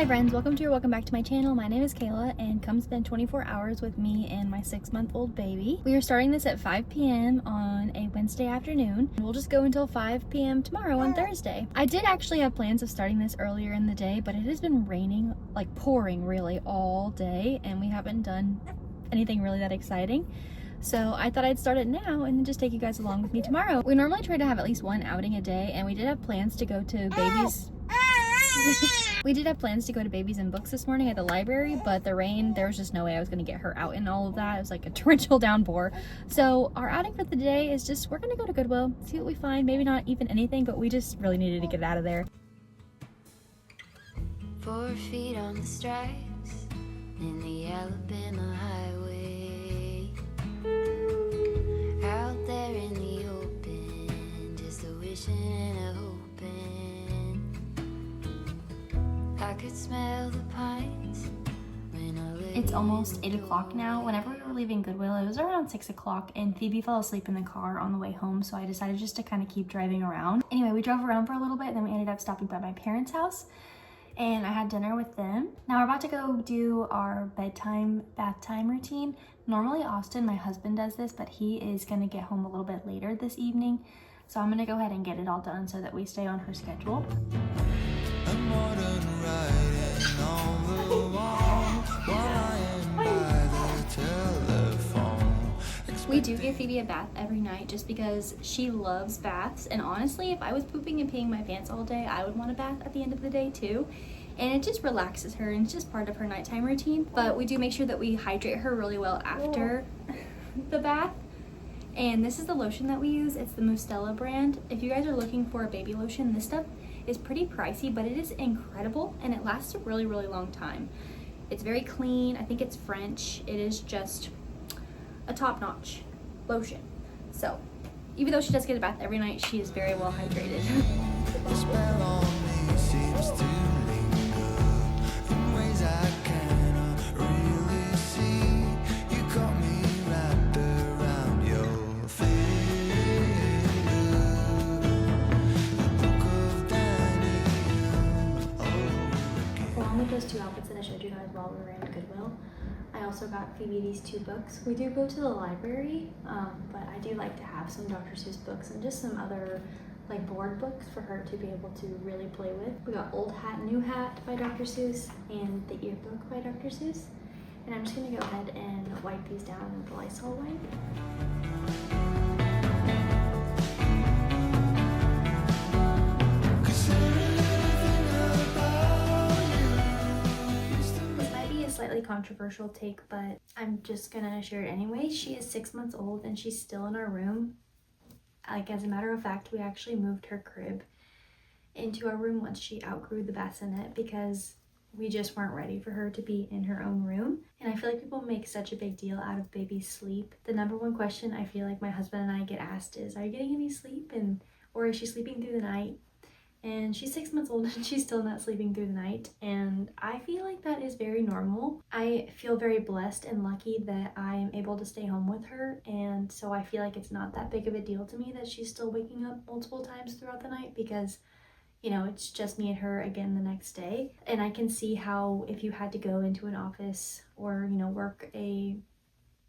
friends, welcome back to my channel. My name is Kayla, and come spend 24 hours with me and my 6-month-old baby. We are starting this at 5 p.m. on a Wednesday afternoon. We'll just go until 5 p.m. tomorrow on Thursday. I did actually have plans of starting this earlier in the day, but it has been raining, like pouring really all day, and we haven't done anything really that exciting. So I thought I'd start it now and then just take you guys along with me tomorrow. We normally try to have at least one outing a day, and we did have plans to go to babies. We did have plans to go to Babies and Books this morning at the library, but the rain, there was just no way I was going to get her out in all of that. It was like a torrential downpour. So our outing for the day is just, we're going to go to Goodwill, see what we find. Maybe not even anything, but we just really needed to get out of there. 4 feet on the stripes in the Alabama highway, out there in the open, just a wishing and a hoping. I could smell the pines when I lay. It's almost 8 o'clock now. Whenever we were leaving Goodwill, it was around 6 o'clock, and Phoebe fell asleep in the car on the way home, so I decided just to kind of keep driving around. Anyway, we drove around for a little bit, and then we ended up stopping by my parents' house, and I had dinner with them. Now we're about to go do our bedtime, bath time routine. Normally Austin, my husband, does this, but he is gonna get home a little bit later this evening. So I'm gonna go ahead and get it all done so that we stay on her schedule. We do give Phoebe a bath every night just because she loves baths, and honestly, if I was pooping and peeing my pants all day, I would want a bath at the end of the day too. And it just relaxes her, and it's just part of her nighttime routine. But we do make sure that we hydrate her really well after the bath. And this is the lotion that we use. It's the Mustela brand. If you guys are looking for a baby lotion, this stuff is pretty pricey, but it is incredible, and it lasts a really, really long time. It's very clean. I think it's French. It is just a top-notch lotion. So even though she does get a bath every night, she is very well hydrated. Those 2 outfits that I showed you guys while we were in Goodwill, I also got Phoebe these 2 books. We do go to the library, but I do like to have some Dr. Seuss books and just some other like board books for her to be able to really play with. We got Old Hat, New Hat by Dr. Seuss and The Yearbook by Dr. Seuss. And I'm just gonna go ahead and wipe these down with the Lysol wipe. Slightly controversial take, but I'm just gonna share it anyway. She is 6 months old and she's still in our room. Like, as a matter of fact, we actually moved her crib into our room once she outgrew the bassinet because we just weren't ready for her to be in her own room. And I feel like people make such a big deal out of baby sleep. The number one question I feel like my husband and I get asked is, are you getting any sleep? Or is she sleeping through the night? And she's 6 months old and she's still not sleeping through the night. And I feel like that is very normal. I feel very blessed and lucky that I am able to stay home with her. And so I feel like it's not that big of a deal to me that she's still waking up multiple times throughout the night because, you know, it's just me and her again the next day. And I can see how if you had to go into an office or, you know, work a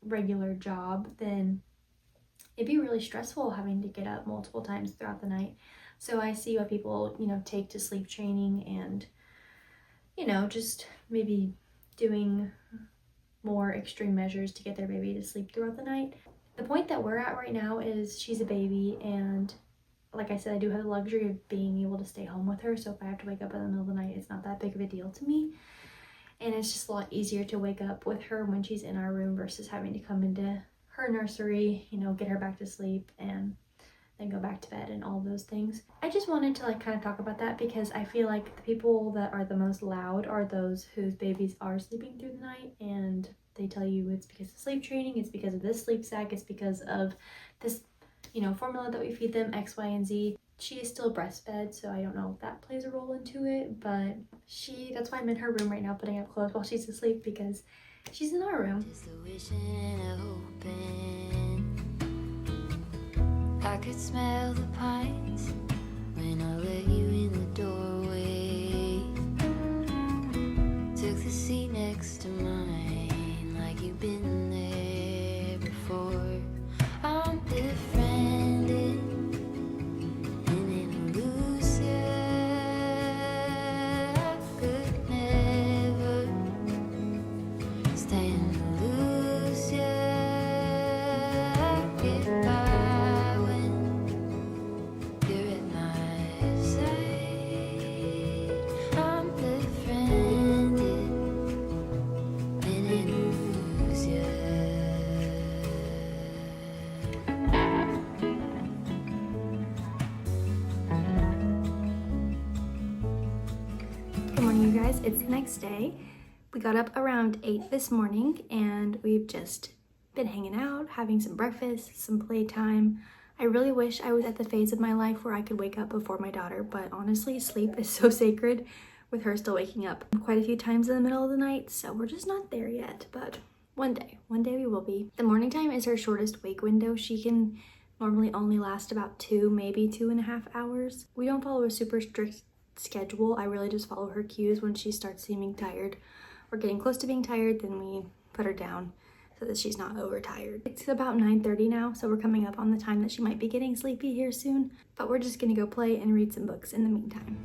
regular job, then it'd be really stressful having to get up multiple times throughout the night. So I see what people, you know, take to sleep training and, you know, just maybe doing more extreme measures to get their baby to sleep throughout the night. The point that we're at right now is she's a baby, and like I said, I do have the luxury of being able to stay home with her. So if I have to wake up in the middle of the night, it's not that big of a deal to me. And it's just a lot easier to wake up with her when she's in our room versus having to come into her nursery, you know, get her back to sleep and then go back to bed and all those things. I just wanted to like kind of talk about that because I feel like the people that are the most loud are those whose babies are sleeping through the night, and they tell you it's because of sleep training, it's because of this sleep sack, it's because of this, you know, formula that we feed them, X, Y, and Z. She is still breastfed, so I don't know if that plays a role into it, but that's why I'm in her room right now putting up clothes while she's asleep because she's in our room. Just a wishing and a hoping. I could smell the pines when I let you in the doorway. It's the next day. We got up around 8 this morning and we've just been hanging out, having some breakfast, some playtime. I really wish I was at the phase of my life where I could wake up before my daughter, but honestly, sleep is so sacred with her still waking up quite a few times in the middle of the night, so we're just not there yet, but one day we will be. The morning time is her shortest wake window. She can normally only last about 2, maybe 2.5 hours. We don't follow a super strict schedule. I really just follow her cues. When she starts seeming tired or getting close to being tired, then we put her down so that she's not overtired. It's about 9:30 now, so we're coming up on the time that she might be getting sleepy here soon, but we're just gonna go play and read some books in the meantime.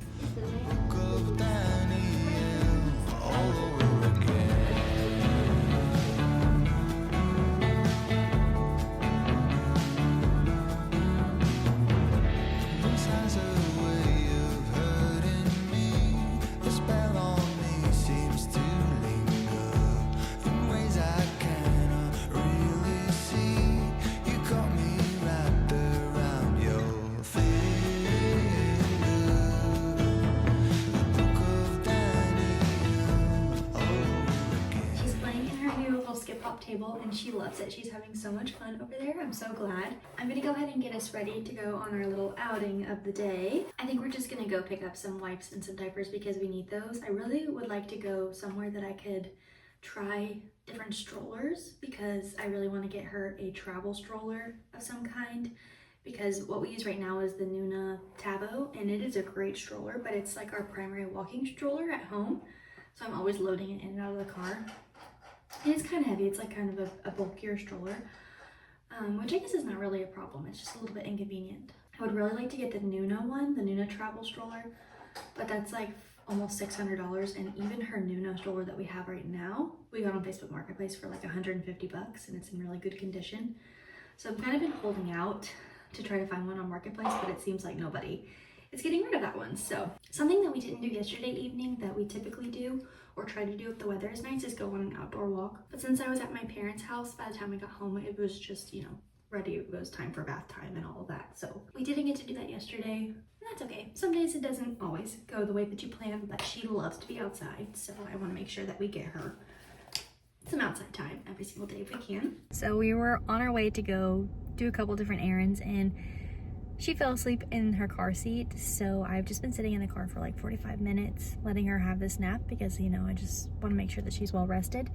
Table and she loves it. She's having so much fun over there. I'm so glad. I'm gonna go ahead and get us ready to go on our little outing of the day. I think we're just gonna go pick up some wipes and some diapers because we need those. I really would like to go somewhere that I could try different strollers because I really want to get her a travel stroller of some kind, because what we use right now is the Nuna Tabo and it is a great stroller, but it's like our primary walking stroller at home, so I'm always loading it in and out of the car. And it's kind of heavy. It's like kind of a bulkier stroller, which I guess is not really a problem. It's just a little bit inconvenient. I would really like to get the Nuna one, the Nuna travel stroller, but that's like almost $600. And even her Nuna stroller that we have right now, we got on Facebook Marketplace for like 150 bucks and it's in really good condition. So I've kind of been holding out to try to find one on Marketplace, but it seems like nobody is getting rid of that one. So something that we didn't do yesterday evening that we typically do or try to do if the weather is nice is go on an outdoor walk. But since I was at my parents' house, by the time I got home, it was just, you know, ready. It was time for bath time and all of that. So we didn't get to do that yesterday. And that's okay. Some days it doesn't always go the way that you plan, but she loves to be outside. So I want to make sure that we get her some outside time every single day if we can. So we were on our way to go do a couple different errands and she fell asleep in her car seat, so I've just been sitting in the car for like 45 minutes letting her have this nap because, you know, I just want to make sure that she's well rested.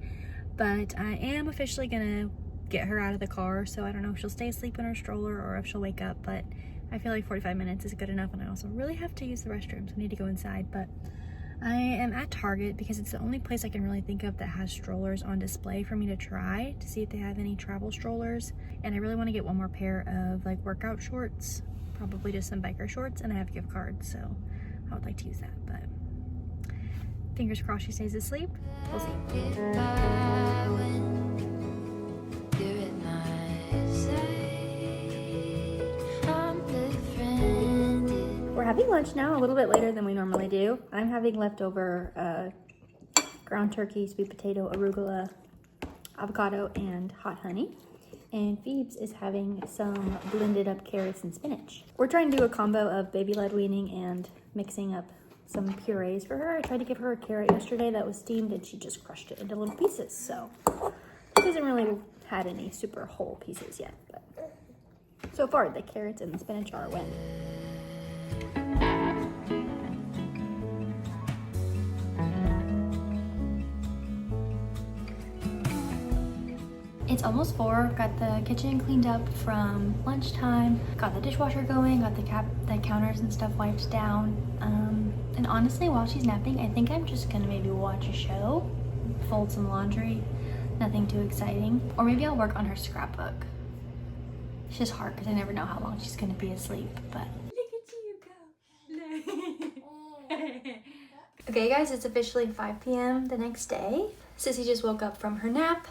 But I am officially gonna get her out of the car, so I don't know if she'll stay asleep in her stroller or if she'll wake up, but I feel like 45 minutes is good enough, and I also really have to use the restroom, so I need to go inside. But I am at Target because it's the only place I can really think of that has strollers on display for me to try to see if they have any travel strollers. And I really want to get one more pair of like workout shorts, probably just some biker shorts, and I have gift cards, so I would like to use that. But fingers crossed she stays asleep. We'll see. We're having lunch now, a little bit later than we normally do. I'm having leftover ground turkey, sweet potato, arugula, avocado, and hot honey. And Phoebes is having some blended up carrots and spinach. We're trying to do a combo of baby-led weaning and mixing up some purees for her. I tried to give her a carrot yesterday that was steamed and she just crushed it into little pieces. So she hasn't really had any super whole pieces yet. But so far, the carrots and the spinach are a win. It's almost 4, got the kitchen cleaned up from lunchtime, got the dishwasher going, got the counters and stuff wiped down. And honestly, while she's napping, I think I'm just gonna maybe watch a show, fold some laundry, nothing too exciting. Or maybe I'll work on her scrapbook. It's just hard because I never know how long she's gonna be asleep, but. Look at you go. Okay guys, it's officially 5 p.m. the next day. Sissy just woke up from her nap.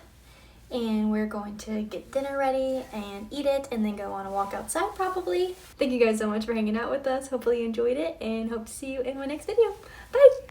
And we're going to get dinner ready and eat it and then go on a walk outside probably. Thank you guys so much for hanging out with us. Hopefully you enjoyed it and hope to see you in my next video. Bye!